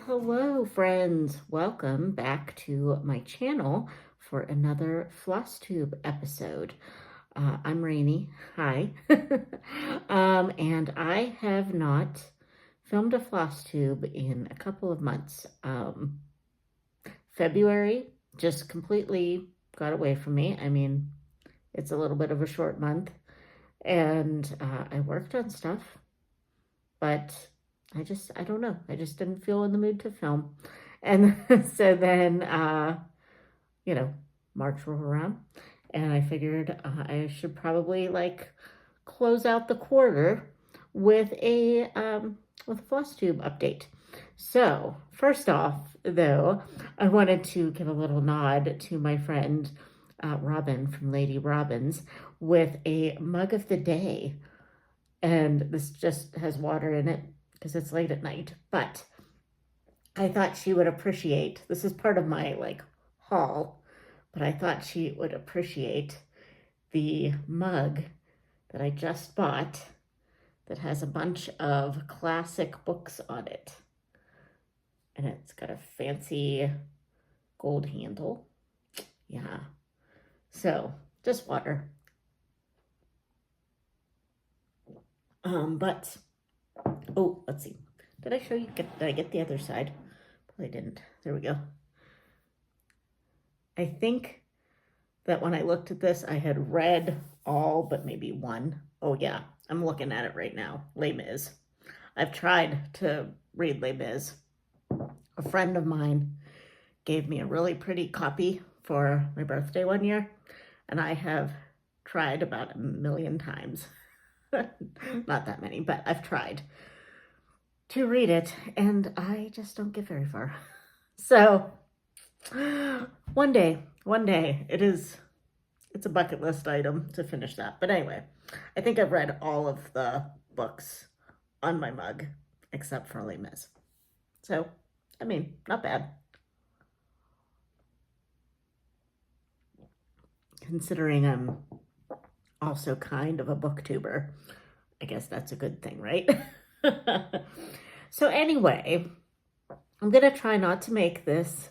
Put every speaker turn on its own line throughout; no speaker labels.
Hello, friends. Welcome back to my channel for another Flosstube episode. I'm Rainy. Hi. And I have not filmed a Flosstube in a couple of months. February just completely got away from me. I mean, it's a little bit of a short month, and I worked on stuff, but I don't know. I just didn't feel in the mood to film. And so then, March rolled around and I figured I should probably close out the quarter with a Flosstube update. So first off, though, I wanted to give a little nod to my friend Robin from Lady Robin's with a mug of the day. And this just has water in it because it's late at night, but I thought she would appreciate, this is part of my haul, but I thought she would appreciate the mug that I just bought that has a bunch of classic books on it. And it's got a fancy gold handle. Yeah. So just water. But let's see. Did I show you? Did I get the other side? Probably didn't. There we go. I think that when I looked at this, I had read all but maybe one. Oh yeah, I'm looking at it right now. Les Mis. I've tried to read Les Mis. A friend of mine gave me a really pretty copy for my birthday one year, and I have tried about 1,000,000 times. Not that many, but I've tried to read it, and I just don't get very far. So one day, it's a bucket list item to finish that. But anyway, I think I've read all of the books on my mug, except for Les Mis. So, I mean, not bad. Considering I'm also kind of a booktuber, I guess that's a good thing, right? So anyway, I'm going to try not to make this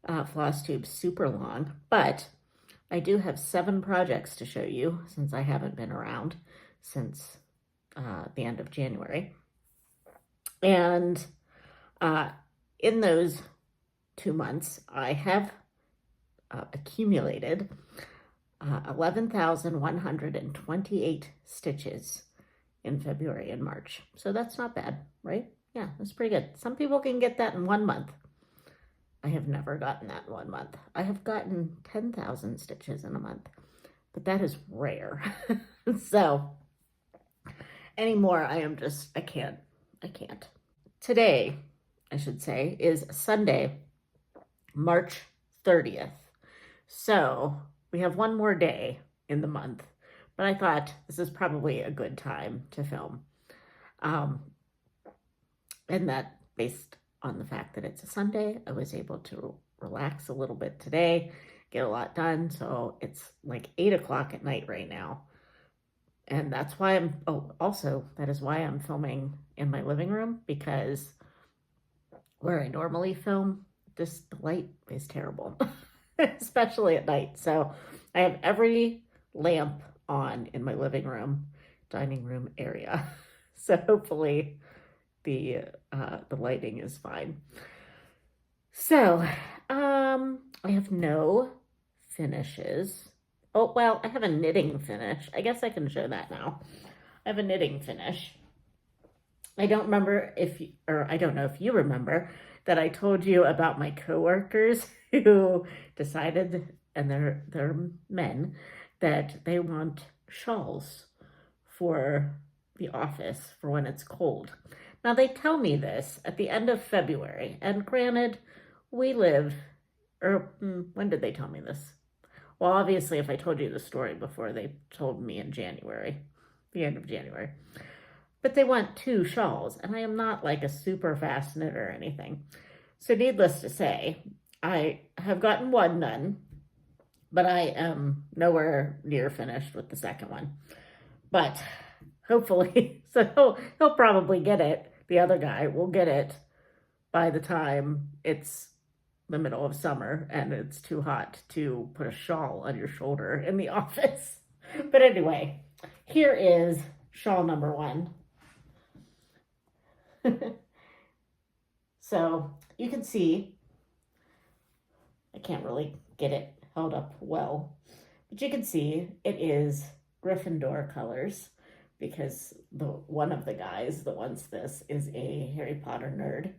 Flosstube super long, but I do have 7 projects to show you since I haven't been around since the end of January. And in those 2 months, I have accumulated 11,128 stitches in February and March. So that's not bad, right? Yeah, that's pretty good. Some people can get that in 1 month. I have never gotten that in 1 month. I have gotten 10,000 stitches in a month, but that is rare. So anymore, I can't. Today, I should say, is Sunday, March 30th. So we have one more day in the month, but I thought this is probably a good time to film. And that based on the fact that it's a Sunday, I was able to relax a little bit today, get a lot done. So it's like 8 o'clock at night right now. And that's why that is why I'm filming in my living room, because where I normally film, the light is terrible, especially at night. So I have every lamp on in my living room, dining room area. So hopefully the lighting is fine. So I have no finishes. Oh, well, I have a knitting finish. I guess I can show that now. I have a knitting finish. I don't know if you remember that I told you about my coworkers who decided, and they're men, that they want shawls for the office for when it's cold. Now, they tell me this at the end of February, and granted, when did they tell me this? Well, obviously, if I told you the story before, they told me in January, the end of January. But they want 2 shawls, and I am not like a super fast knitter or anything. So needless to say, I have gotten 1 done, but I am nowhere near finished with the second one. But hopefully, so he'll probably get it. The other guy will get it by the time it's the middle of summer and it's too hot to put a shawl on your shoulder in the office. But anyway, here is shawl number 1. So you can see, I can't really get it held up well, but you can see it is Gryffindor colors because one of the guys that wants this is a Harry Potter nerd,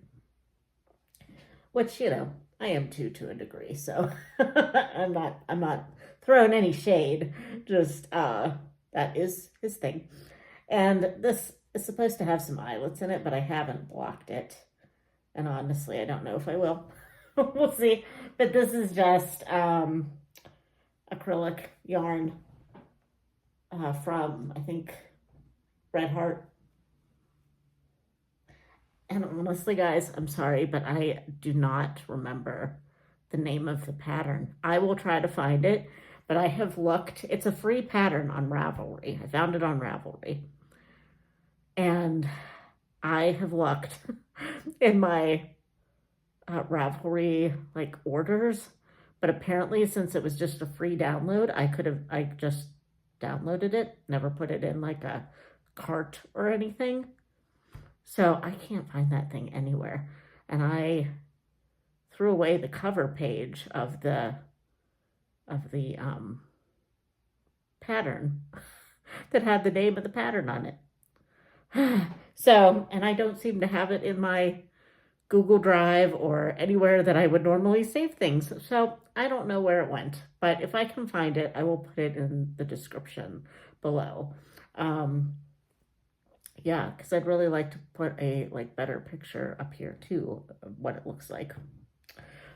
which, I am too, to a degree. So I'm not throwing any shade. Just that is his thing. And this is supposed to have some eyelets in it, but I haven't blocked it. And honestly, I don't know if I will. We'll see. But this is just acrylic yarn from, I think, Red Heart. And honestly, guys, I'm sorry, but I do not remember the name of the pattern. I will try to find it, but I have looked. It's a free pattern on Ravelry. I found it on Ravelry. And I have looked in my Ravelry orders, but apparently since it was just a free download, I just downloaded it, never put it in a cart or anything. So I can't find that thing anywhere. And I threw away the cover page of the pattern that had the name of the pattern on it. So, and I don't seem to have it in my Google Drive or anywhere that I would normally save things. So I don't know where it went, but if I can find it, I will put it in the description below. Yeah, because I'd really like to put a better picture up here too of what it looks like.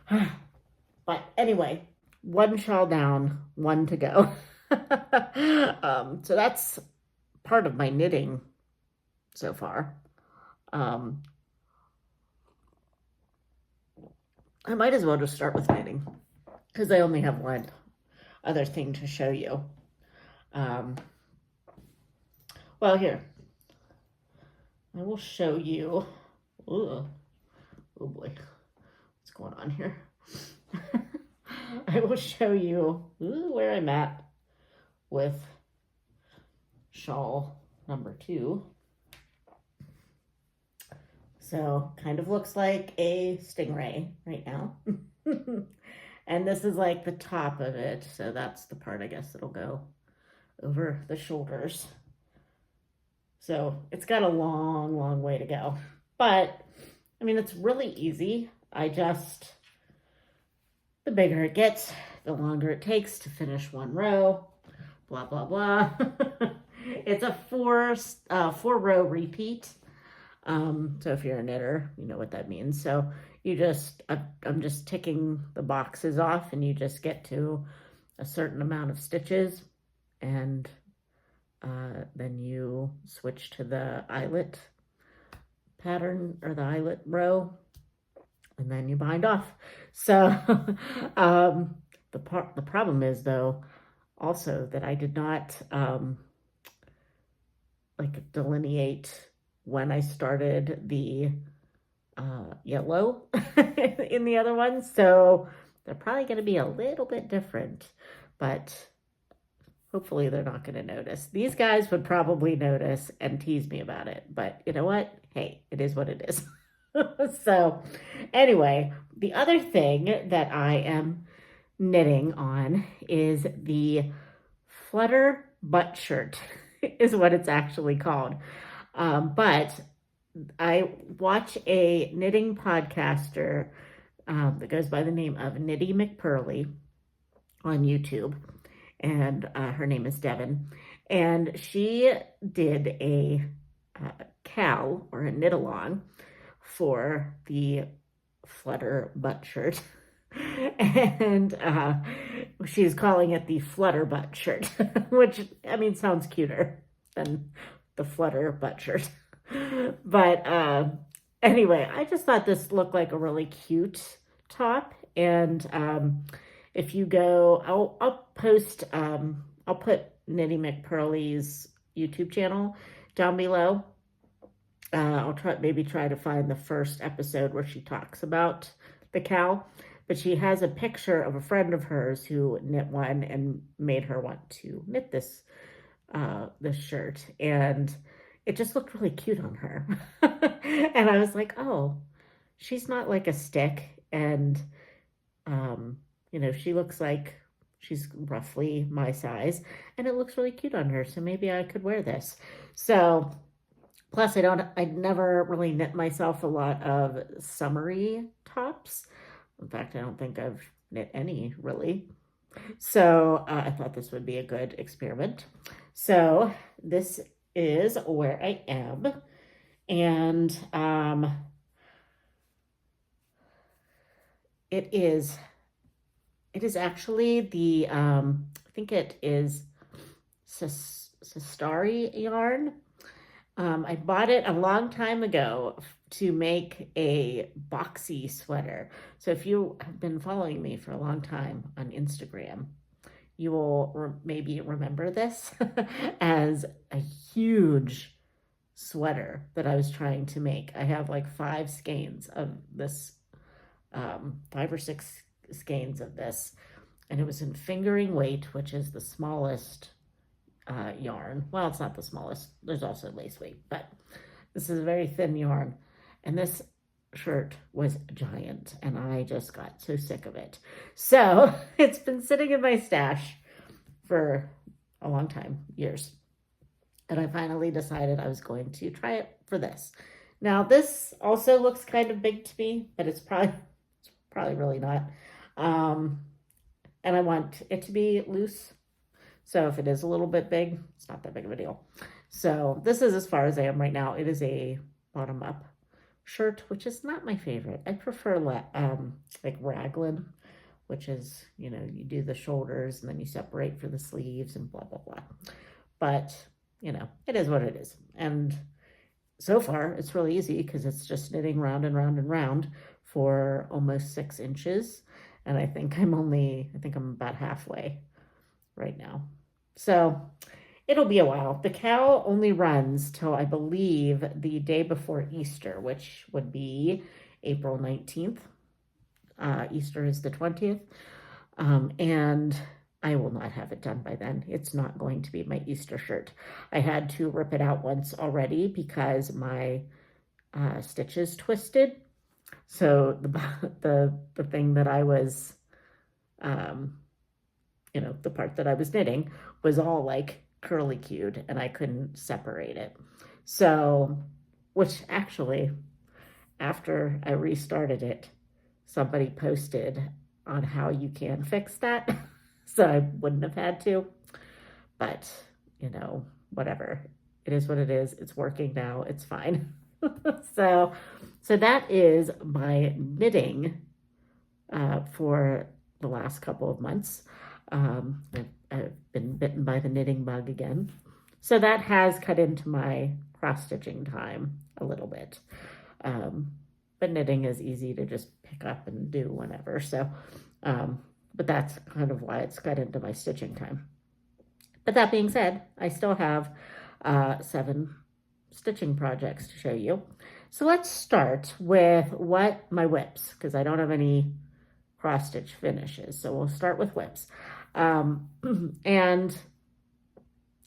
But anyway, 1 shawl down, 1 to go. So that's part of my knitting so far. I might as well just start with knitting because I only have one other thing to show you. Well, here, I will show you. Oh boy, what's going on here? I will show you where I'm at with shawl number 2. So kind of looks like a stingray right now. And this is the top of it. So that's the part, I guess, that'll go over the shoulders. So it's got a long, long way to go. But, I mean, it's really easy. The bigger it gets, the longer it takes to finish 1 row. Blah, blah, blah. It's a 4-row repeat. So if you're a knitter, you know what that means. So I'm just ticking the boxes off, and you just get to a certain amount of stitches, and then you switch to the eyelet pattern or the eyelet row, and then you bind off. So the problem is, though, also that I did not delineate when I started the yellow in the other ones. So they're probably going to be a little bit different, but hopefully they're not going to notice. These guys would probably notice and tease me about it, but you know what? Hey, it is what it is. So anyway, the other thing that I am knitting on is the Flutter butt shirt is what it's actually called. But I watch a knitting podcaster that goes by the name of Knitty McPurley on YouTube, and her name is Devin, and she did a cal or a knit along for the Flutter butt shirt, and she's calling it the Flutter butt shirt, which, I mean, sounds cuter than the Flutter butt shirt. But anyway, I just thought this looked like a really cute top. And if you go, I'll put Knitty McPurley's YouTube channel down below. I'll try to find the first episode where she talks about the cow, but she has a picture of a friend of hers who knit one and made her want to knit this shirt, and it just looked really cute on her. And I was like, oh, she's not like a stick, and um, she looks like she's roughly my size, and it looks really cute on her. So maybe I could wear this. So plus, I never really knit myself a lot of summery tops. In fact, I don't think I've knit any really. So I thought this would be a good experiment. So this is where I am. And it is actually I think it is Sestari yarn. I bought it a long time ago to make a boxy sweater. So if you have been following me for a long time on Instagram, you will maybe remember this as a huge sweater that I was trying to make. I have like 5 skeins of this, 5 or 6 skeins of this, and it was in fingering weight, which is the smallest yarn. Well, it's not the smallest. There's also lace weight, but this is a very thin yarn. And this shirt was giant, and I just got so sick of it. So it's been sitting in my stash for a long time, years. And I finally decided I was going to try it for this. Now, this also looks kind of big to me, but it's probably really not. And I want it to be loose. So if it is a little bit big, it's not that big of a deal. So this is as far as I am right now. It is a bottom up shirt, which is not my favorite. I prefer like raglan, which is, you do the shoulders and then you separate for the sleeves and blah, blah, blah. But, it is what it is. And so far it's really easy because it's just knitting round and round and round for almost 6 inches. And I think I'm about halfway right now. So it'll be a while. The cow only runs till I believe the day before Easter, which would be April 19th. Easter is the 20th. And I will not have it done by then. It's not going to be my Easter shirt. I had to rip it out once already because my stitches twisted. So the thing that I was, the part that I was knitting was all like curly cued and I couldn't separate it. So, which actually, after I restarted it, somebody posted on how you can fix that. So I wouldn't have had to, but whatever. It is what it is. It's working now. It's fine. So that is my knitting for the last couple of months. I've been bitten by the knitting bug again. So that has cut into my cross-stitching time a little bit. But knitting is easy to just pick up and do whenever. So, but that's kind of why it's cut into my stitching time. But that being said, I still have 7 stitching projects to show you. So let's start with my whips, because I don't have any cross stitch finishes. So we'll start with whips. And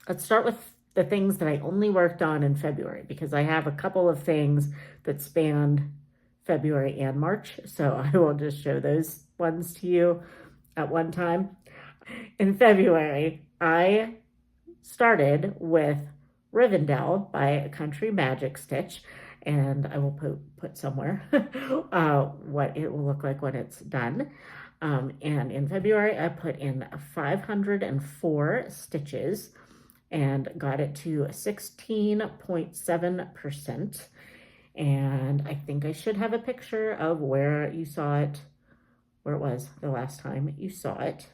let's start with the things that I only worked on in February, because I have a couple of things that spanned February and March. So I will just show those ones to you at one time. In February, I started with Rivendell by Country Magic Stitch, and I will put somewhere what it will look like when it's done. And in February, I put in 504 stitches and got it to 16.7%. And I think I should have a picture of where you saw it, where it was the last time you saw it.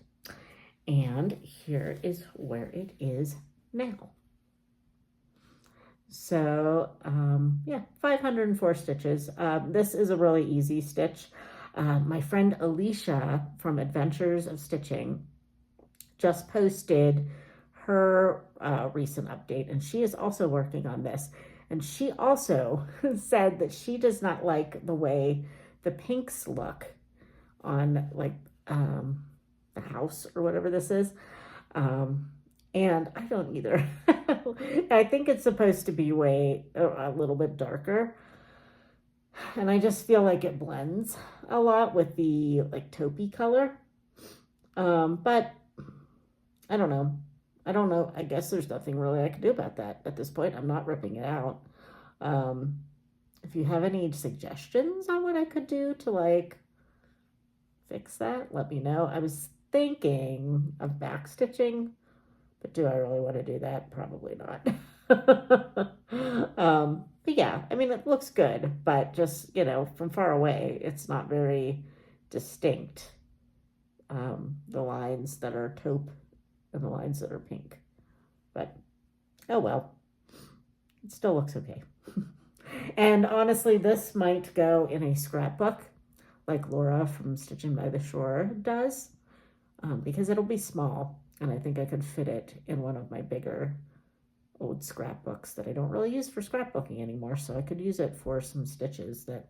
And here is where it is now. So, yeah, 504 stitches. This is a really easy stitch. My friend Alicia from Adventures of Stitching just posted her recent update, and she is also working on this. And she also said that she does not like the way the pinks look on like the house or whatever this is. Um, and I don't either. I think it's supposed to be way a little bit darker. And I just feel like it blends a lot with the like taupey color. But I don't know. I don't know. I guess there's nothing really I can do about that at this point. I'm not ripping it out. Um, if you have any suggestions on what I could do to like fix that, let me know. I was thinking of back stitching, but do I really want to do that? Probably not. But yeah, I mean, it looks good, but just, from far away, it's not very distinct. The lines that are taupe and the lines that are pink. But oh well, it still looks okay. And honestly, this might go in a scrapbook like Laura from Stitching by the Shore does, because it'll be small, and I think I could fit it in one of my bigger old scrapbooks that I don't really use for scrapbooking anymore, so I could use it for some stitches that,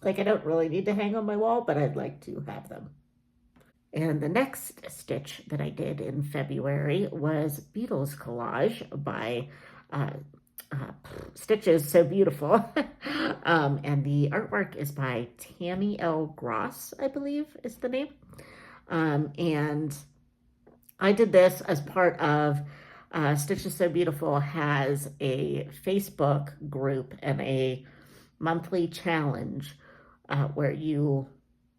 like, I don't really need to hang on my wall, but I'd like to have them. And the next stitch that I did in February was Beetles Collage by uh, Stitches So Beautiful. And the artwork is by Tammy L. Gross, I believe is the name. And I did this as part of Stitches So Beautiful has a Facebook group and a monthly challenge where you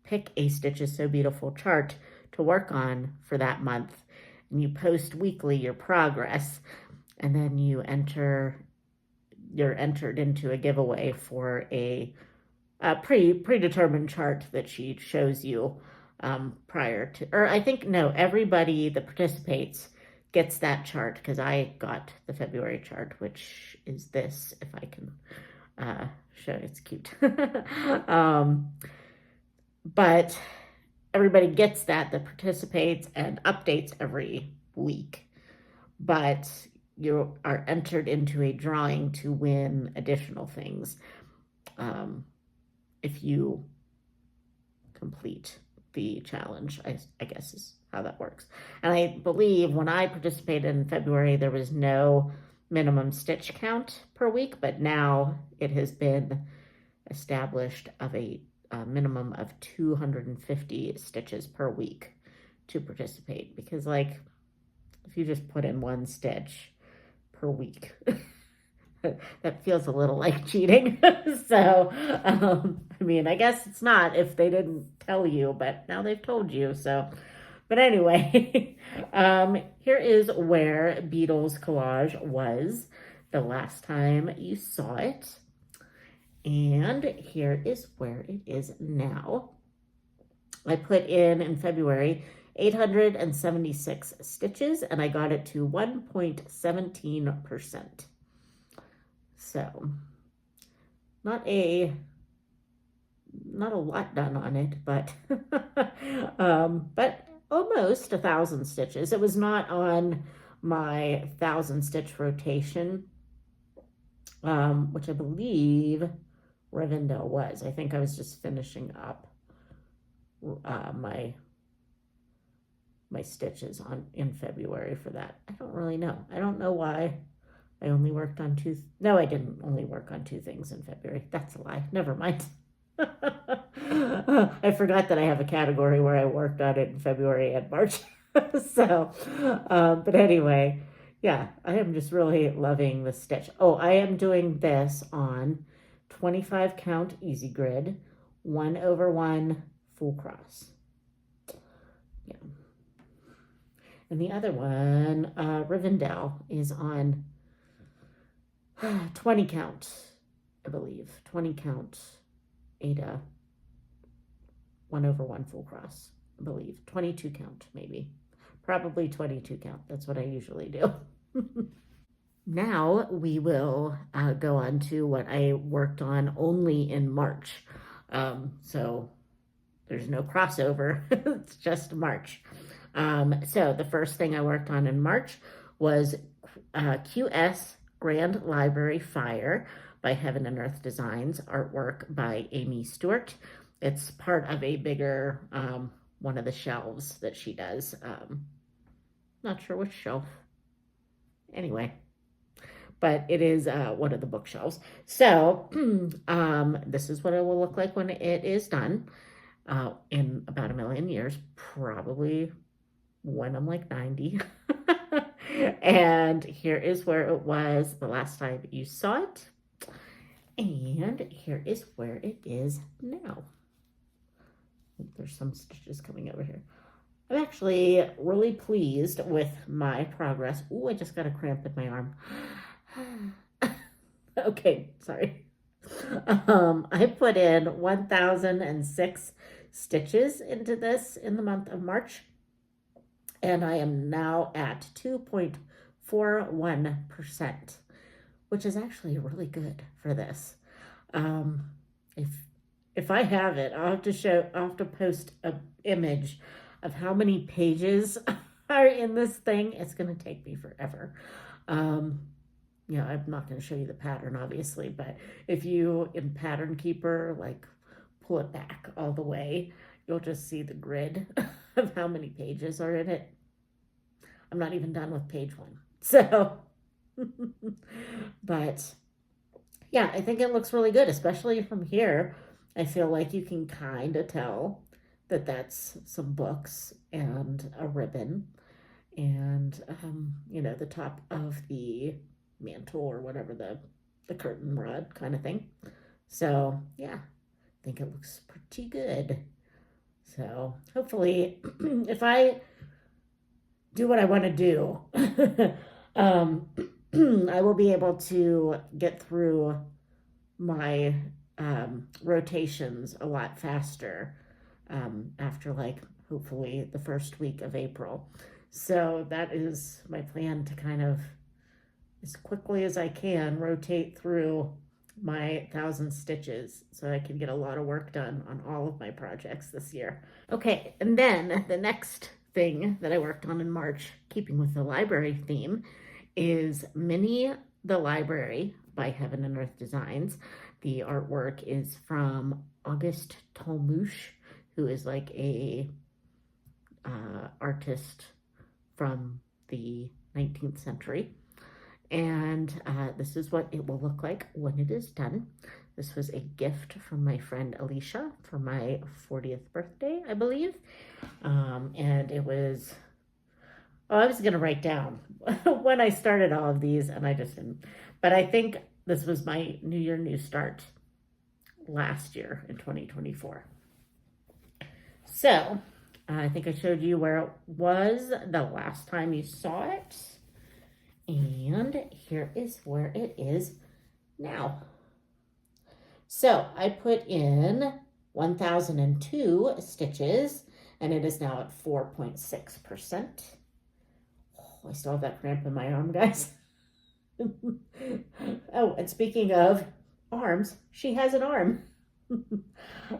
pick a Stitches So Beautiful chart to work on for that month. And you post weekly your progress, and then you're entered into a giveaway for a predetermined chart that she shows you prior to, or I think, no, everybody that participates gets that chart, because I got the February chart, which is this, if I can show it's cute. But everybody gets that participates and updates every week. But you are entered into a drawing to win additional things if you complete the challenge, I guess is how that works. And I believe when I participated in February, there was no minimum stitch count per week, but now it has been established of a minimum of 250 stitches per week to participate, because like if you just put in one stitch per week that feels a little like cheating. So I mean, I guess it's not if they didn't tell you, but now they've told you. So but anyway, here is where Beetles Collage was the last time you saw it. And here is where it is now. I put in February 876 stitches, and I got it to 1.17%. So not a lot done on it, but but almost 1,000 stitches. It was not on my 1,000 stitch rotation, which I believe Rivendell was. I think I was just finishing up my stitches in February for that. I don't really know. I don't know why I only worked on two. No, I didn't only work on two things in February. That's a lie. Never mind. I forgot that I have a category where I worked on it in February and March. So, but anyway, yeah, I am just really loving the stitch. Oh, I am doing this on 25 count easy grid, 1/1 full cross. Yeah. And the other one, Rivendell, is on 20 count, I believe. 20 count Ada, 1/1 full cross, I believe. 22 count, maybe. Probably 22 count. That's what I usually do. Now we will go on to what I worked on only in March. So there's no crossover. It's just March. So the first thing I worked on in March was QS Grand Library Fire by Heaven and Earth Designs, artwork by Amy Stewart. It's part of a bigger, one of the shelves that she does. Not sure which shelf. Anyway, but it is one of the bookshelves. So this is what it will look like when it is done in about a million years, probably when I'm like 90. And here is where it was the last time you saw it. And here is where it is now. There's some stitches coming over here. I'm actually really pleased with my progress. Oh, I just got a cramp in my arm. Okay, sorry. I put in 1,006 stitches into this in the month of March, and I am now at 2.41%, which is actually really good for this. If I have it, I'll have to post an image of how many pages are in this thing. It's going to take me forever. Yeah, I'm not going to show you the pattern, obviously, but if you, in Pattern Keeper, like pull it back all the way, you'll just see the grid of how many pages are in it. I'm not even done with page 1. So, but yeah, I think it looks really good, especially from here. I feel like you can kind of tell that that's some books and a ribbon and, you know, the top of the mantle or whatever, the curtain rod kind of thing. So yeah, I think it looks pretty good. So hopefully if I do what I want to do, I will be able to get through my rotations a lot faster after, like, hopefully the first week of April. So that is my plan, to kind of, as quickly as I can, rotate through my 1,000 stitches so I can get a lot of work done on all of my projects this year. Okay, and then the next thing that I worked on in March, keeping with the library theme, is Minnie the Library by Heaven and Earth Designs. The artwork is from August Tolmouche, who is like a artist from the 19th century. And this is what it will look like when it is done. This was a gift from my friend Alicia for my 40th birthday, I believe. And it was, I was going to write down when I started all of these, and I just didn't. But I think this was my New Year, New Start last year in 2024. So I think I showed you where it was the last time you saw it. And here is where it is now. So I put in 1,002 stitches, and it is now at 4.6%. Oh, I still have that cramp in my arm, guys. Oh, and speaking of arms, she has an arm.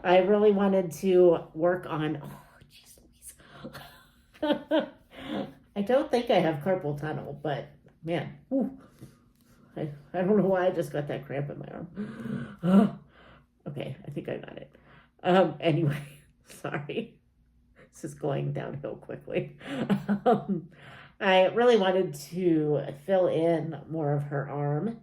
I really wanted to work on, oh, jeez Louise. I don't think I have carpal tunnel, but man, I don't know why I just got that cramp in my arm. Okay, I think I got it. Anyway, sorry. This is going downhill quickly. I really wanted to fill in more of her arm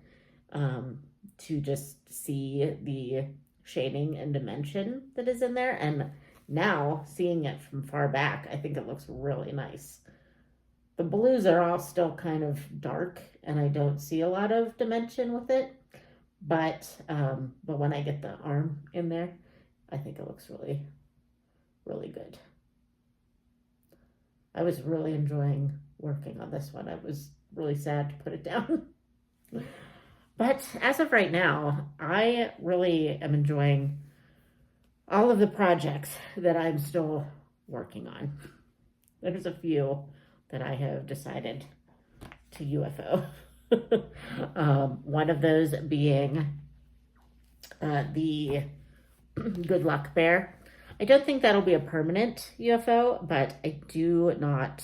to just see the shading and dimension that is in there. And now, seeing it from far back, I think it looks really nice. The blues are all still kind of dark, and I don't see a lot of dimension with it. But when I get the arm in there, I think it looks really, really good. I was really enjoying working on this one. I was really sad to put it down. But as of right now, I really am enjoying all of the projects that I'm still working on. There's a few that I have decided to UFO. One of those being the Good Luck Bear. I don't think that'll be a permanent UFO, but I do not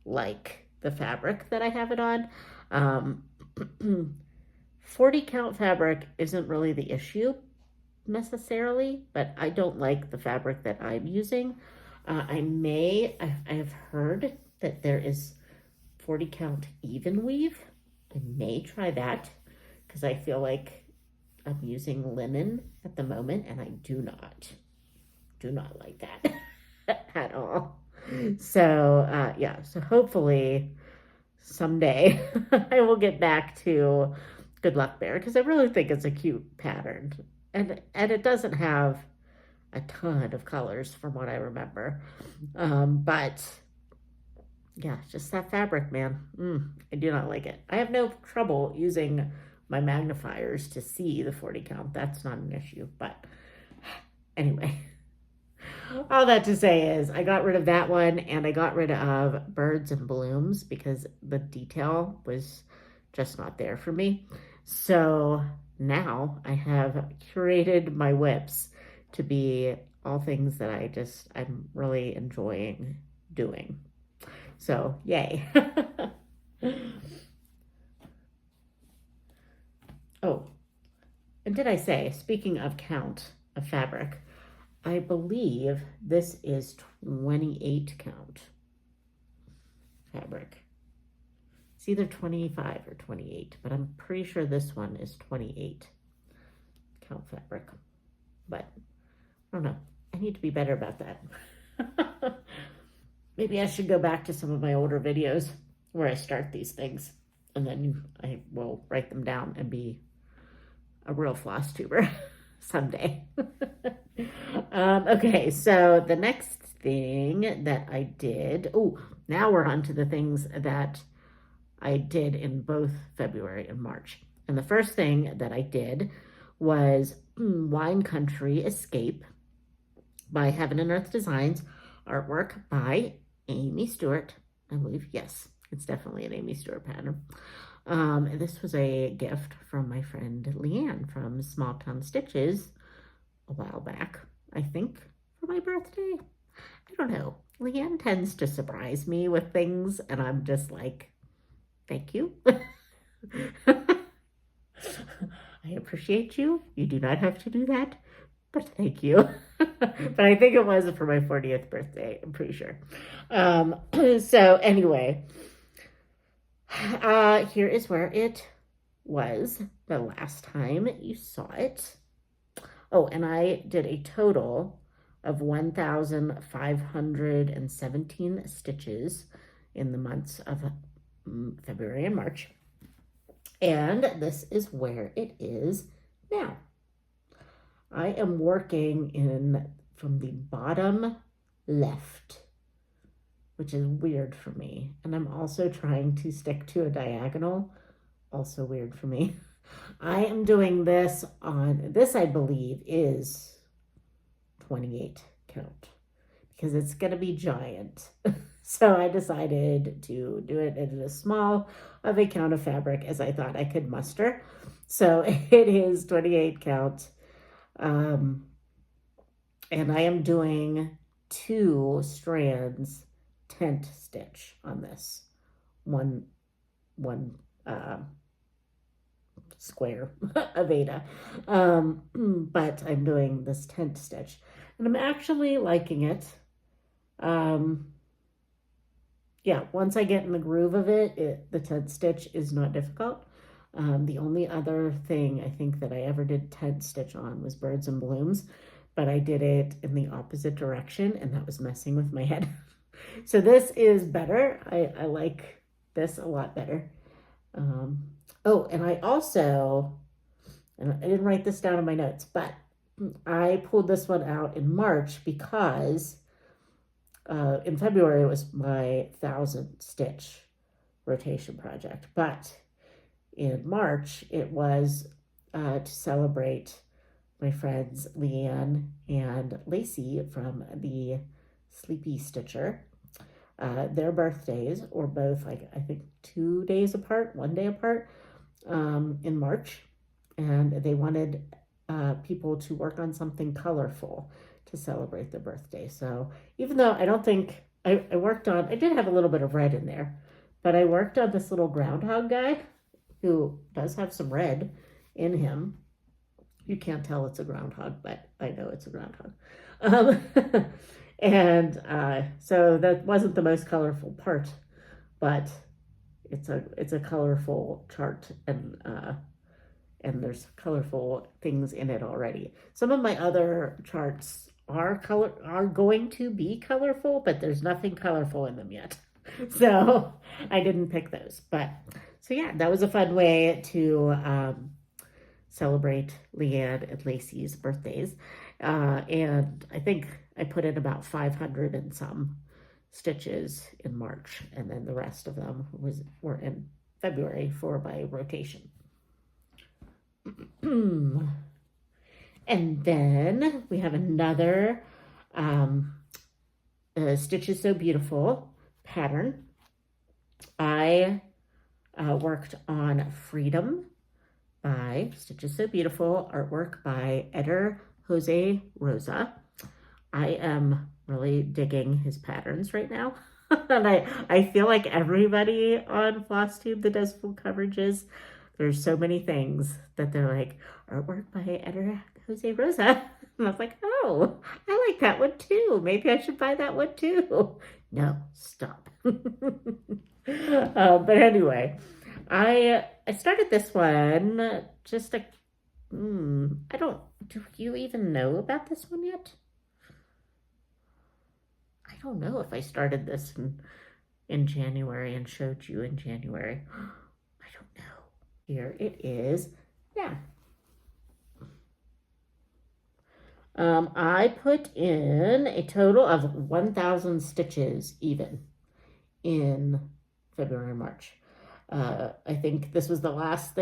like the fabric that I have it on. 40 count fabric isn't really the issue necessarily, but I don't like the fabric that I'm using. I've heard that there is 40 count even weave. I may try that because I feel like I'm using linen at the moment and I do not like that at all. So, yeah, so hopefully someday I will get back to Good Luck Bear because I really think it's a cute pattern. And it doesn't have a ton of colors from what I remember. But yeah, just that fabric, man. I do not like it. I have no trouble using my magnifiers to see the 40 count. That's not an issue. But anyway, all that to say is I got rid of that one and I got rid of Birds and Blooms because the detail was just not there for me. So now I have curated my whips to be all things that I'm really enjoying doing. So yay. Oh, and did I say, speaking of count of fabric, I believe this is 28 count fabric. It's either 25 or 28, but I'm pretty sure this one is 28 count fabric. But I don't know. I need to be better about that. Maybe I should go back to some of my older videos where I start these things and then I will write them down and be a real floss tuber someday. Okay, so the next thing that I did, now we're on to the things that I did in both February and March. And the first thing that I did was Wine Country Escape by Heaven and Earth Designs, artwork by Amy Stewart. I believe, yes, it's definitely an Amy Stewart pattern. This was a gift from my friend Leanne from Small Town Stitches a while back, I think, for my birthday. I don't know. Leanne tends to surprise me with things, and I'm just like, thank you. I appreciate you. You do not have to do that, but thank you. But I think it was for my 40th birthday, I'm pretty sure. So anyway, here is where it was the last time you saw it. Oh, and I did a total of 1,517 stitches in the months of February and March. And this is where it is now. I am working from the bottom left, which is weird for me. And I'm also trying to stick to a diagonal, also weird for me. I am doing this I believe is 28 count because it's going to be giant. So I decided to do it in as small of a count of fabric as I thought I could muster. So it is 28 count. And I am doing 2 strands tent stitch on this one square of Ada. But I'm doing this tent stitch and I'm actually liking it. Yeah, once I get in the groove of it, the tent stitch is not difficult. The only other thing I think that I ever did tent stitch on was Birds and Blooms, but I did it in the opposite direction and that was messing with my head. So this is better. I like this a lot better. Oh, and I also, and I didn't write this down in my notes, but I pulled this one out in March because in February it was my 1,000 stitch rotation project, but in March it was to celebrate my friends Leanne and Lacey from the Sleepy Stitcher. Their birthdays were both like I think 2 days apart, 1 day apart in March, and they wanted people to work on something colorful to celebrate their birthday. So even though I don't think I did have a little bit of red in there, but I worked on this little groundhog guy who does have some red in him. You can't tell it's a groundhog, but I know it's a groundhog. Um, and so that wasn't the most colorful part, but it's a colorful chart, and there's colorful things in it already. Some of my other charts are going to be colorful, but there's nothing colorful in them yet. So I didn't pick those. But so yeah, that was a fun way to celebrate Leanne and Lacey's birthdays. And I think I put in about 500 and some stitches in March, and then the rest of them were in February for my rotation. And then we have another Stitches So Beautiful pattern. I worked on Freedom by Stitches So Beautiful, artwork by Eder Jose Rosa. I am really digging his patterns right now. And I feel like everybody on Flosstube that does full coverages, there's so many things that they're like, artwork by Eder Jose Rosa. And I was like, oh, I like that one too. Maybe I should buy that one too. No, stop. But anyway, I started this one just do you even know about this one yet? I don't know if I started this in January and showed you in January. I don't know. Here it is. Yeah. I put in a total of 1,000 stitches even in February and March. I think this was the last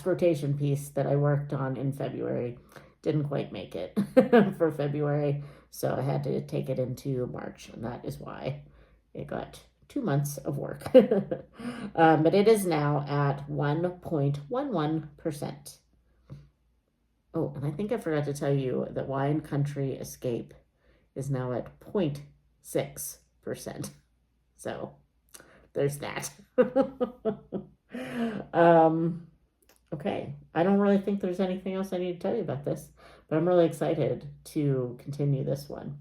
rotation piece that I worked on in February. Didn't quite make it for February, so I had to take it into March, and that is why it got 2 months of work. But it is now at 1.11%. Oh, and I think I forgot to tell you that Wine Country Escape is now at 0.6%. So there's that. Okay, I don't really think there's anything else I need to tell you about this, but I'm really excited to continue this one.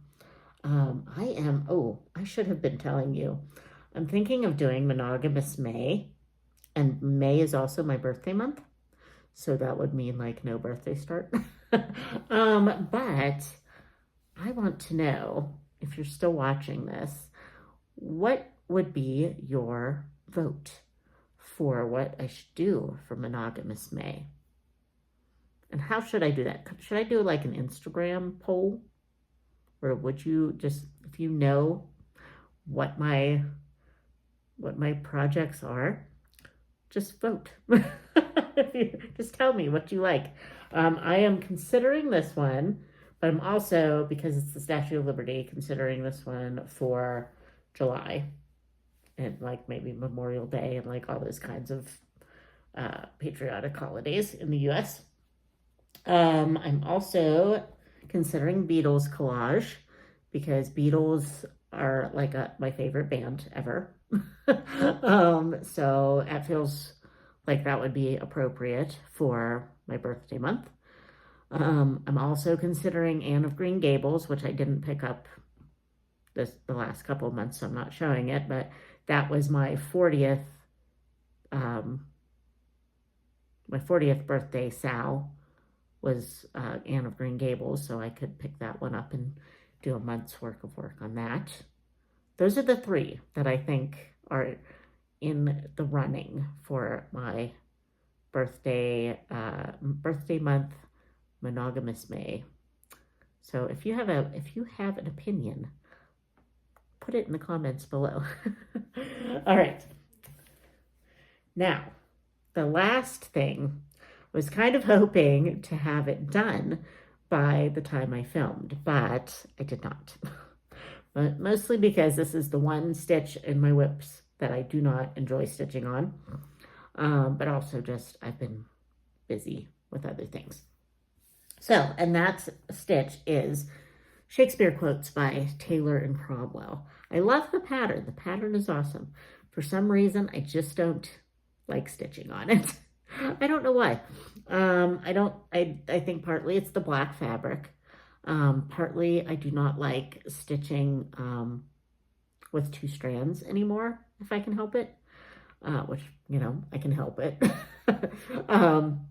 I should have been telling you, I'm thinking of doing Monogamous May, and May is also my birthday month, so that would mean like no birthday start. But I want to know, if you're still watching this, what would be your vote for what I should do for Monogamous May? And how should I do that? Should I do like an Instagram poll? Or would you just, if you know what my projects are, just vote. Just tell me what you like. I am considering this one, but I'm also, because it's the Statue of Liberty, considering this one for July. And like maybe Memorial Day and like all those kinds of patriotic holidays in the US. I'm also considering Beatles collage, because Beatles are like my favorite band ever. So it feels like that would be appropriate for my birthday month. I'm also considering Anne of Green Gables, which I didn't pick up the last couple of months, so I'm not showing it, but that was my 40th birthday. Sal was Anne of Green Gables, so I could pick that one up and do a month's work of work on that. Those are the three that I think are in the running for my birthday month, Monogamous May. So if you have an opinion, put it in the comments below. All right. Now, the last thing was kind of hoping to have it done by the time I filmed, but I did not. But mostly because this is the one stitch in my whips that I do not enjoy stitching on. But also just I've been busy with other things. So, and that stitch is Shakespeare Quotes by Taylor and Cromwell. I love the pattern. The pattern is awesome. For some reason, I just don't like stitching on it. I don't know why. I think partly it's the black fabric. Partly I do not like stitching with 2 strands anymore, if I can help it, which, I can help it. um,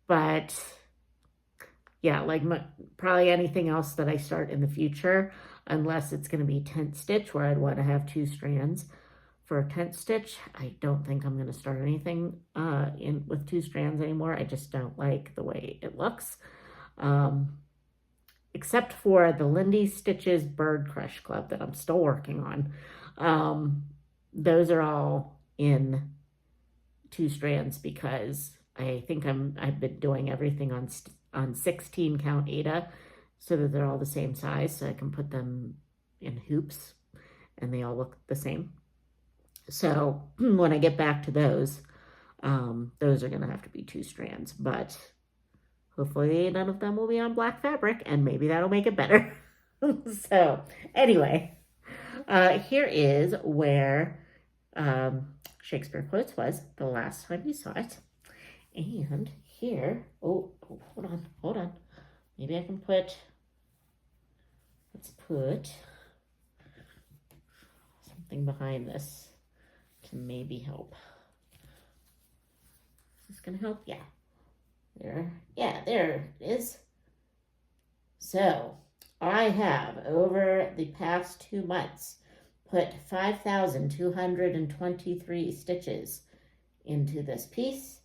but yeah, like probably anything else that I start in the future, unless it's going to be tent stitch where I'd want to have 2 strands. For a tent stitch, I don't think I'm going to start anything in with 2 strands anymore. I just don't like the way it looks. Except for the Lindy Stitches Bird Crush Club that I'm still working on. Those are all in 2 strands because I think I've been doing everything on 16 count Aida so that they're all the same size, so I can put them in hoops and they all look the same. So when I get back to those are going to have to be 2 strands, but hopefully none of them will be on black fabric, and maybe that'll make it better. So anyway, here is where Shakespeare Quotes was the last time you saw it. And here, hold on. Maybe I can let's put something behind this to maybe help. Is this gonna help? Yeah. There it is. So I have, over the past 2 months, put 5,223 stitches into this piece,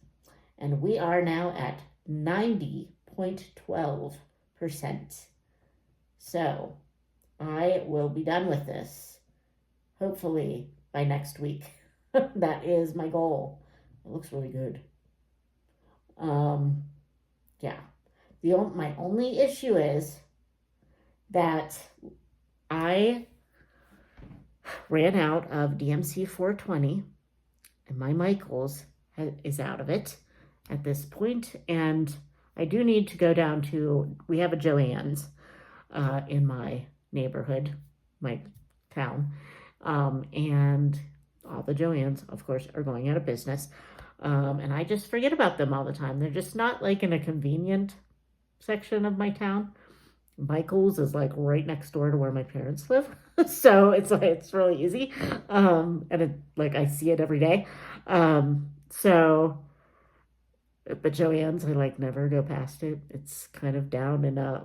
and we are now at 90.12%. So I will be done with this, hopefully by next week. That is my goal. It looks really good. Yeah. My only issue is that I ran out of DMC 420 and my Michaels is out of it at this point, and I do need to go down to, we have a Joann's in my neighborhood, my town, and all the Joann's, of course, are going out of business. And I just forget about them all the time. They're just not like in a convenient section of my town. Michael's is like right next door to where my parents live. So it's really easy. And I see it every day. But Joann's, I never go past it. It's kind of down in down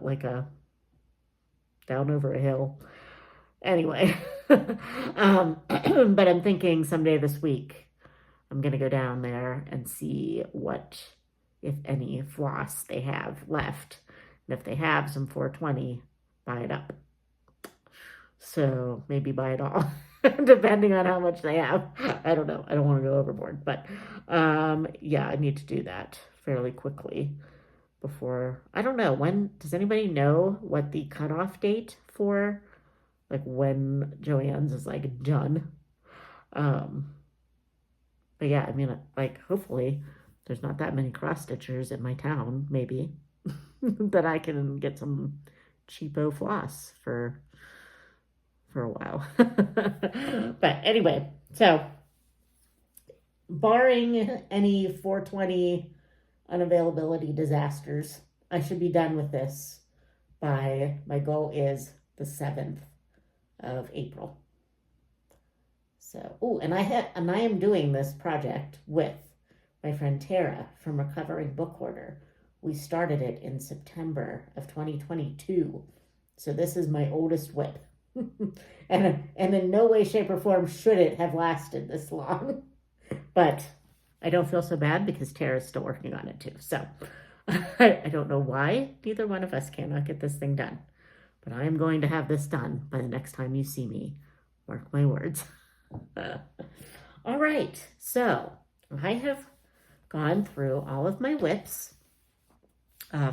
over a hill. Anyway, but I'm thinking someday this week, I'm going to go down there and see what, if any, floss they have left. And if they have some 420, buy it up. So maybe buy it all, depending on how much they have. I don't know. I don't want to go overboard. But yeah, I need to do that fairly quickly before, I don't know, does anybody know what the cutoff date for, when Joann's is done? But yeah, I mean, hopefully there's not that many cross-stitchers in my town, maybe, that I can get some cheapo floss for a while. But anyway, so barring any 420 unavailability disasters, I should be done with this my goal is the 7th of April. So, and I am doing this project with my friend Tara from Recovering Book Hoarder. We started it in September of 2022. So this is my oldest WIP. and in no way, shape, or form should it have lasted this long. But I don't feel so bad because Tara's still working on it too. So I don't know why neither one of us cannot get this thing done. But I am going to have this done by the next time you see me. Mark my words. All right, so I have gone through all of my WIPs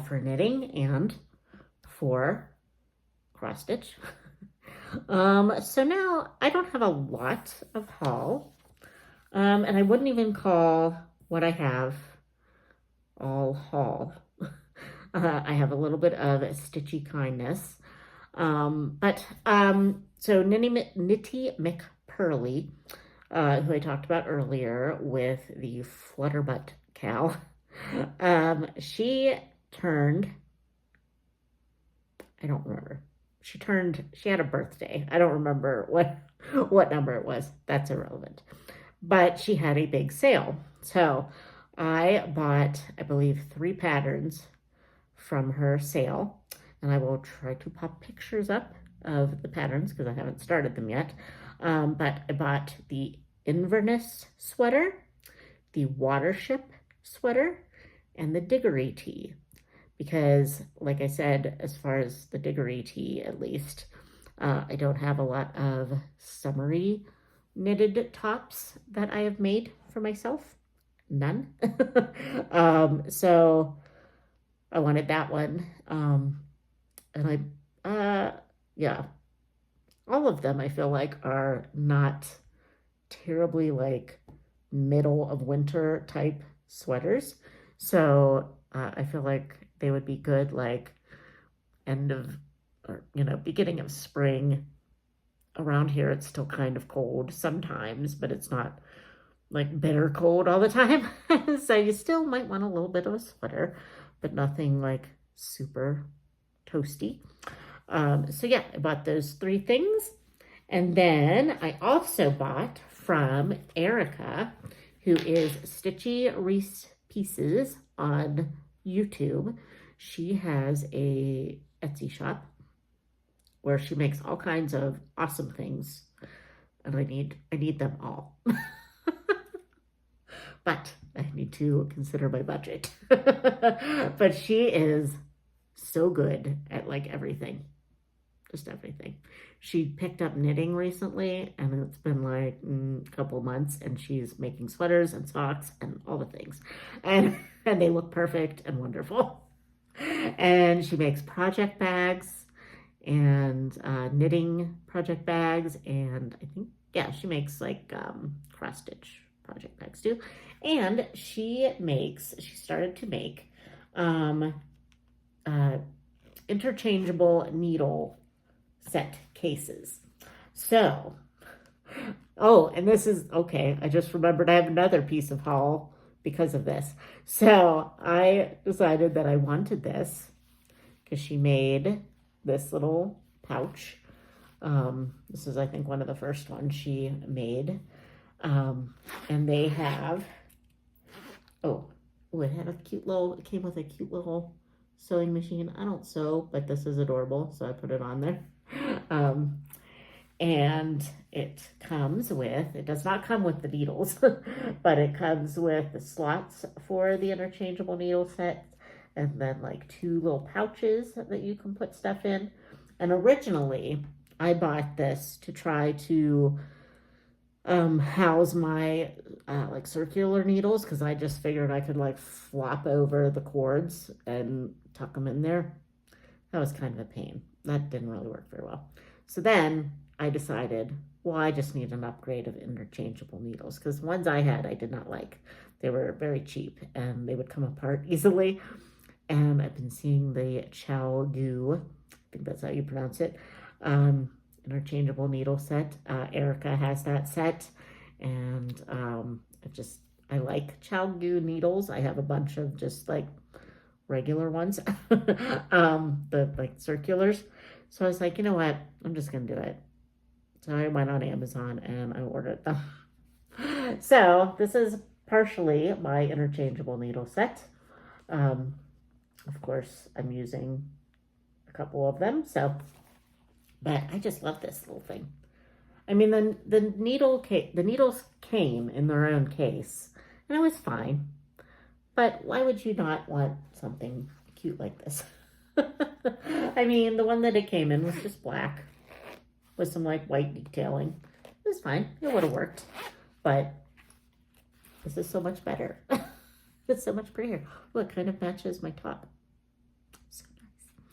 for knitting and for cross stitch. So now I don't have a lot of haul, and I wouldn't even call what I have all haul. I have a little bit of stitchy kindness, so Nitty McPurley who I talked about earlier with the Flutterbutt cow. She turned, I don't remember. She had a birthday. I don't remember what number it was. That's irrelevant. But she had a big sale. So I bought, I believe, 3 patterns from her sale. And I will try to pop pictures up of the patterns because I haven't started them yet. But I bought the Inverness sweater, the Watership sweater, and the Diggory tee. Because, like I said, as far as the Diggory tee, at least, I don't have a lot of summery knitted tops that I have made for myself. None. So I wanted that one. And yeah, all of them I feel like are not terribly like middle of winter type sweaters. So I feel like they would be good like end of, or beginning of spring. Around here it's still kind of cold sometimes, but it's not like bitter cold all the time. So you still might want a little bit of a sweater, but nothing like super toasty. So yeah, I bought those 3 things. And then I also bought from Erica, who is Stitchy Reese Pieces on YouTube. She has a Etsy shop where she makes all kinds of awesome things, and I need them all. But I need to consider my budget. But she is so good at like everything. Just everything. She picked up knitting recently, and it's been like a couple months, and she's making sweaters and socks and all the things. And they look perfect and wonderful. And she makes project bags and knitting project bags, and I think, yeah, she makes like cross stitch project bags too. And she started to make interchangeable needle set cases. So, oh, and this is, okay, I just remembered I have another piece of haul because of this. So I decided that I wanted this because she made this little pouch. This is, I think, one of the first ones she made. And they have, it came with a cute little sewing machine. I don't sew, but this is adorable, so I put it on there. And it does not come with the needles, but it comes with the slots for the interchangeable needle set, and then like 2 little pouches that you can put stuff in. And originally I bought this to try to house my like circular needles, because I just figured I could like flop over the cords and tuck them in there. That was kind of a pain. That didn't really work very well. So then I decided, well, I just need an upgrade of interchangeable needles, because ones I had I did not like. They were very cheap and they would come apart easily. And I've been seeing the Shawl, I think that's how you pronounce it, interchangeable needle set. Erica has that set, and I like Chalgu needles. I have a bunch of just like regular ones, the like circulars. So I was like, you know what, I'm just gonna do it. So I went on Amazon and I ordered them. So this is partially my interchangeable needle set. Of course, I'm using a couple of them, but I just love this little thing. I mean, the needles came in their own case, and it was fine. But why would you not want something cute like this? I mean, the one that it came in was just black with some like white detailing. It was fine. It would have worked. But this is so much better. It's so much prettier. Look, it kind of matches my top. So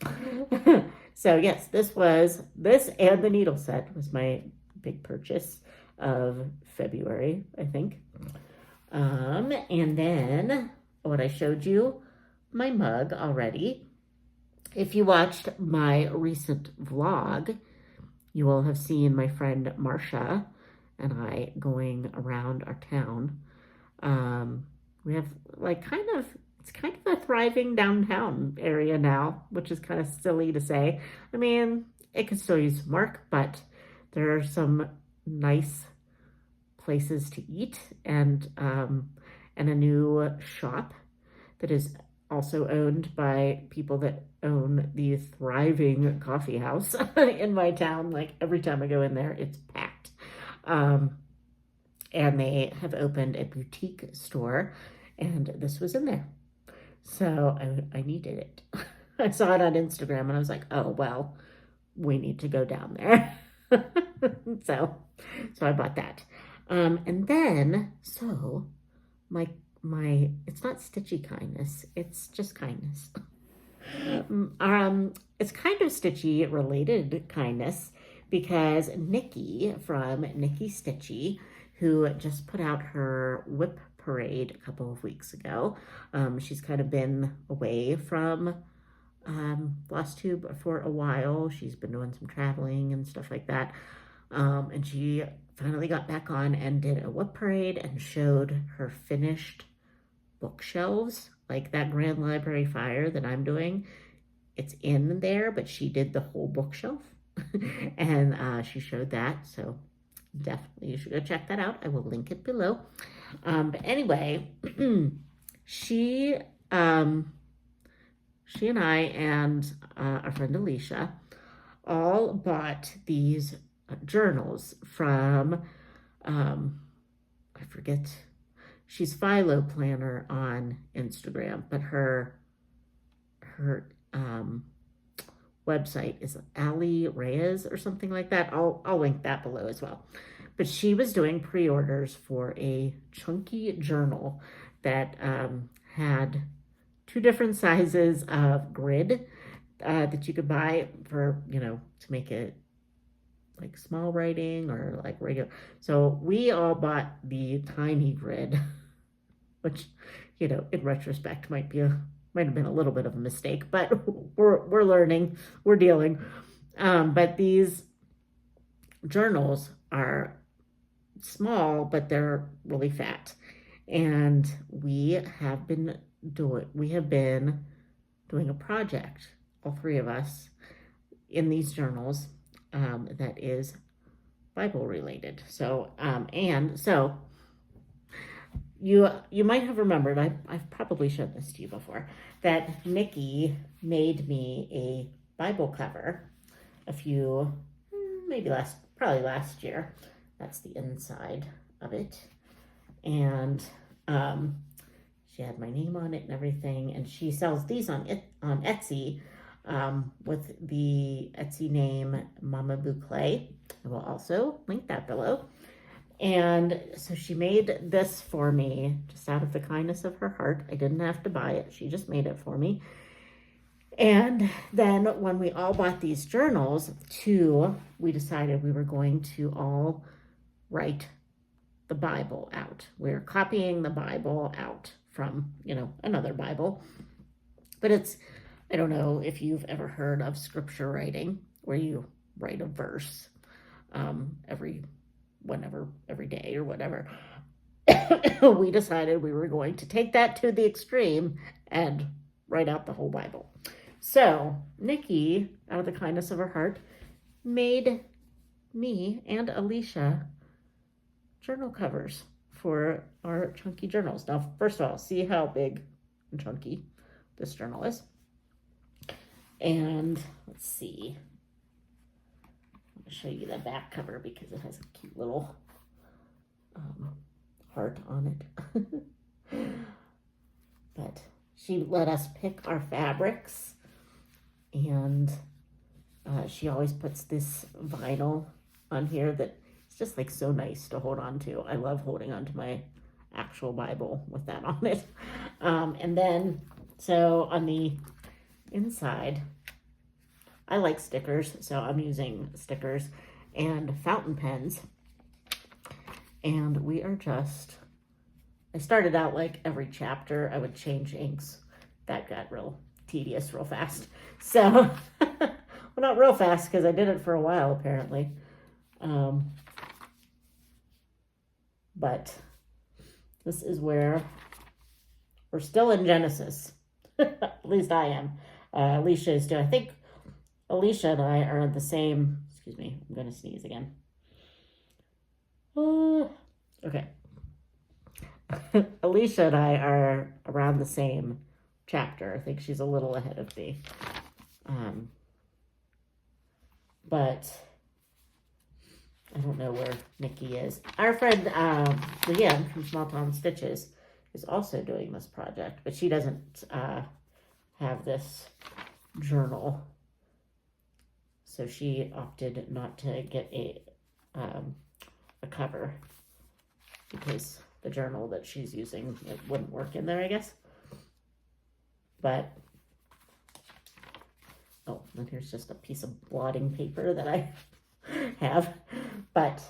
nice. So yes, this and the needle set was my big purchase of February, I think. And then what I showed you, my mug already. If you watched my recent vlog, you will have seen my friend Marsha and I going around our town. We have like it's kind of a thriving downtown area now, which is kind of silly to say. I mean, it could still use some work, but there are some nice places to eat, and a new shop that is also owned by people that own the thriving coffee house in my town. Like every time I go in there, it's packed. Um, and they have opened a boutique store, and this was in there. So I needed it. I saw it on Instagram and I was like, oh, well, we need to go down there. so, so I bought that. And then, so my, it's not stitchy kindness, it's just kindness. It's kind of stitchy related kindness because Nikki from Nikki Stitchy, who just put out her whip parade a couple of weeks ago. She's kind of been away from Flosstube for a while. She's been doing some traveling and stuff like that. And she finally got back on and did a whip parade and showed her finished bookshelves, like that Grand Library Fire that I'm doing. It's in there, but she did the whole bookshelf. And she showed that, so definitely you should go check that out. I will link it below. But anyway, she and I and our friend Alicia all bought these journals from I forget, she's Philo Planner on Instagram, but her website is Ali Reyes or something like that. I'll link that below as well. But she was doing pre-orders for a chunky journal that had 2 different sizes of grid that you could buy for, to make it like small writing or like regular. So we all bought the tiny grid, which, in retrospect might have been a little bit of a mistake, but we're learning, we're dealing. But these journals are small, but they're really fat. And we have been doing a project, all 3 of us, in these journals that is Bible related. So, you might have remembered, I've probably shown this to you before, that Nikki made me a Bible cover probably last year. That's the inside of it. And she had my name on it and everything. And she sells these on Etsy with the Etsy name Mama Boucle. I will also link that below. And so she made this for me just out of the kindness of her heart. I didn't have to buy it. She just made it for me. And then when we all bought these journals, we decided we were going to all write the Bible out. We're copying the Bible out from, another Bible. But I don't know if you've ever heard of scripture writing, where you write a verse every day or whatever. We decided we were going to take that to the extreme and write out the whole Bible. So Nikki, out of the kindness of her heart, made me and Alicia journal covers for our chunky journals. Now, first of all, see how big and chunky this journal is. And let's see. Show you the back cover because it has a cute little heart on it. But she let us pick our fabrics, and she always puts this vinyl on here that it's just like so nice to hold on to. I love holding on to my actual Bible with that on it. And then, so on the inside, I like stickers, so I'm using stickers and fountain pens. And I started out like every chapter, I would change inks. That got real tedious real fast. So, well, not real fast because I did it for a while apparently. But this is where we're still in Genesis. At least I am. Alicia is too. I think Alicia and I are the same. Excuse me, I'm going to sneeze again. Okay. Alicia and I are around the same chapter. I think she's a little ahead of me. But I don't know where Nikki is. Our friend Leanne from Small Town Stitches is also doing this project, but she doesn't have this journal. So she opted not to get a cover because the journal that she's using, it wouldn't work in there, I guess. But, oh, and here's just a piece of blotting paper that I have. But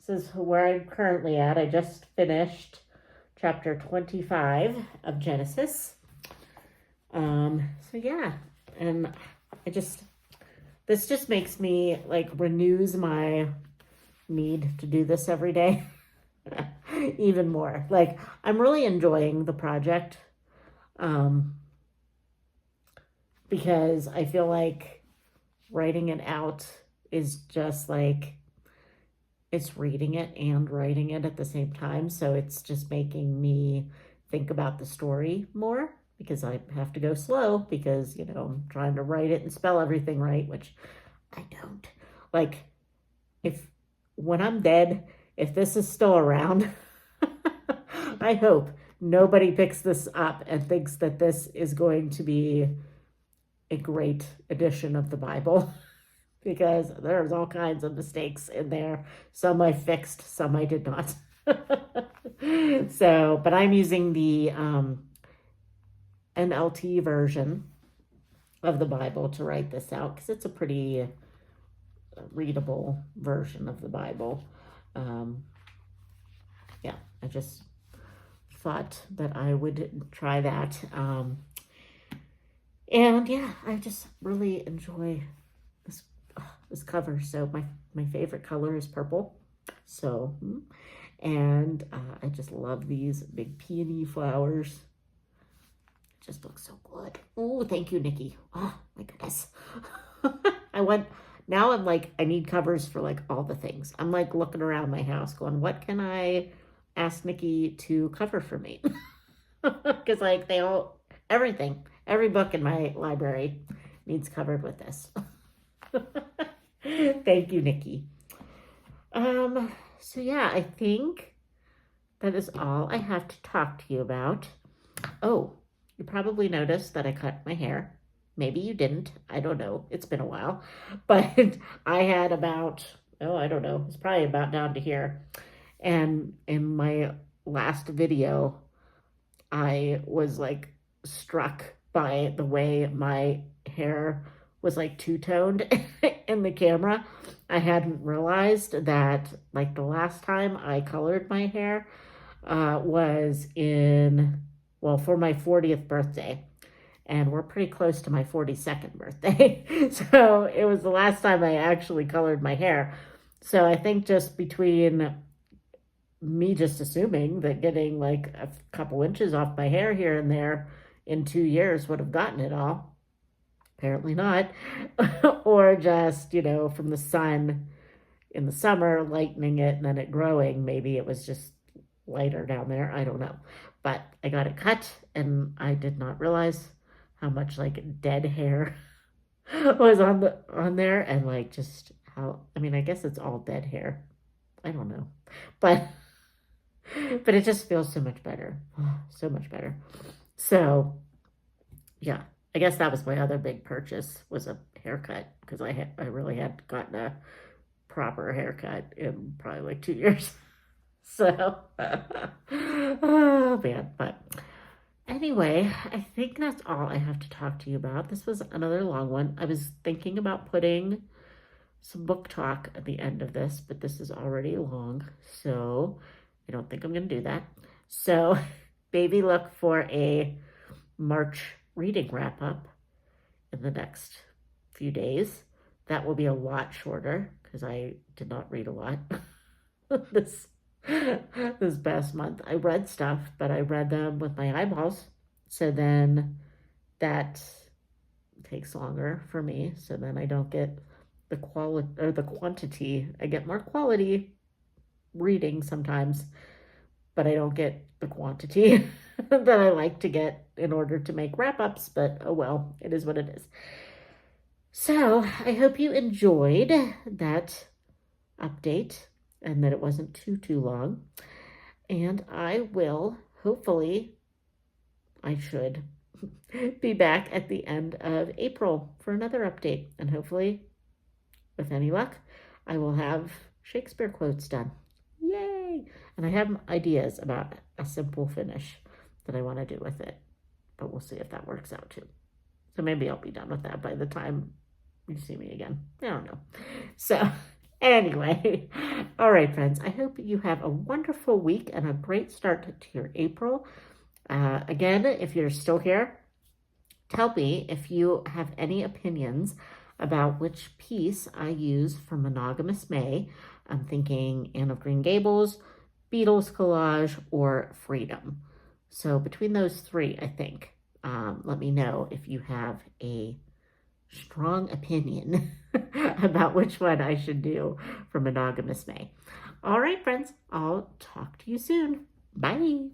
this is where I'm currently at. I just finished chapter 25 of Genesis. So yeah, and this just makes me, like, renews my need to do this every day even more. Like, I'm really enjoying the project because I feel like writing it out is just like, it's reading it and writing it at the same time. So it's just making me think about the story more because I have to go slow because, you know, I'm trying to write it and spell everything right, which I don't. Like, when I'm dead, if this is still around, I hope nobody picks this up and thinks that this is going to be a great edition of the Bible because there's all kinds of mistakes in there. Some I fixed, some I did not. So, but I'm using the NLT version of the Bible to write this out because it's a pretty readable version of the Bible. Yeah, I just thought that I would try that. And yeah, I just really enjoy this cover. So my favorite color is purple. So, and I just love these big peony flowers. It just looks so good. Oh, thank you, Nikki. Oh my goodness. Now I'm like, I need covers for like all the things. I'm like looking around my house going, what can I ask Nikki to cover for me? Because like every book in my library needs covered with this. Thank you, Nikki. So yeah, I think that is all I have to talk to you about. Oh, you probably noticed that I cut my hair. Maybe you didn't. I don't know. It's been a while. But I had about, I don't know. It's probably about down to here. And in my last video, I was like struck by the way my hair was like two-toned in the camera. I hadn't realized that like the last time I colored my hair was for my 40th birthday. And we're pretty close to my 42nd birthday. So it was the last time I actually colored my hair. So I think just between me just assuming that getting like a couple inches off my hair here and there in 2 years would have gotten it all. Apparently not. Or just, from the sun in the summer, lightening it and then it growing. Maybe it was just lighter down there. I don't know. But I got it cut and I did not realize how much like dead hair was on there and like just how, I guess it's all dead hair. I don't know. But it just feels so much better. So much better. So yeah, I guess that was my other big purchase was a haircut because I really had gotten a proper haircut in probably like 2 years. So, oh man, but anyway, I think that's all I have to talk to you about. This was another long one. I was thinking about putting some book talk at the end of this, but this is already long, so I don't think I'm going to do that. So maybe look for a March reading wrap up in the next few days. That will be a lot shorter because I did not read a lot this past month. I read stuff, but I read them with my eyeballs. So then that takes longer for me. So then I don't get the quality or the quantity. I get more quality reading sometimes, but I don't get the quantity that I like to get in order to make wrap ups. But oh well, it is what it is. So I hope you enjoyed that update and that it wasn't too long. And I will hopefully, I should be back at the end of April for another update. And hopefully, with any luck, I will have Shakespeare quotes done. Yay! And I have ideas about a simple finish that I want to do with it. But we'll see if that works out too. So maybe I'll be done with that by the time you see me again. I don't know. So anyway, all right, friends. I hope you have a wonderful week and a great start to your April. Again, if you're still here, tell me if you have any opinions about which piece I use for Monogamous May. I'm thinking Anne of Green Gables, Beatles Collage, or Freedom. So between those three, I think, let me know if you have a strong opinion about which one I should do for Monogamous May. All right, friends, I'll talk to you soon. Bye.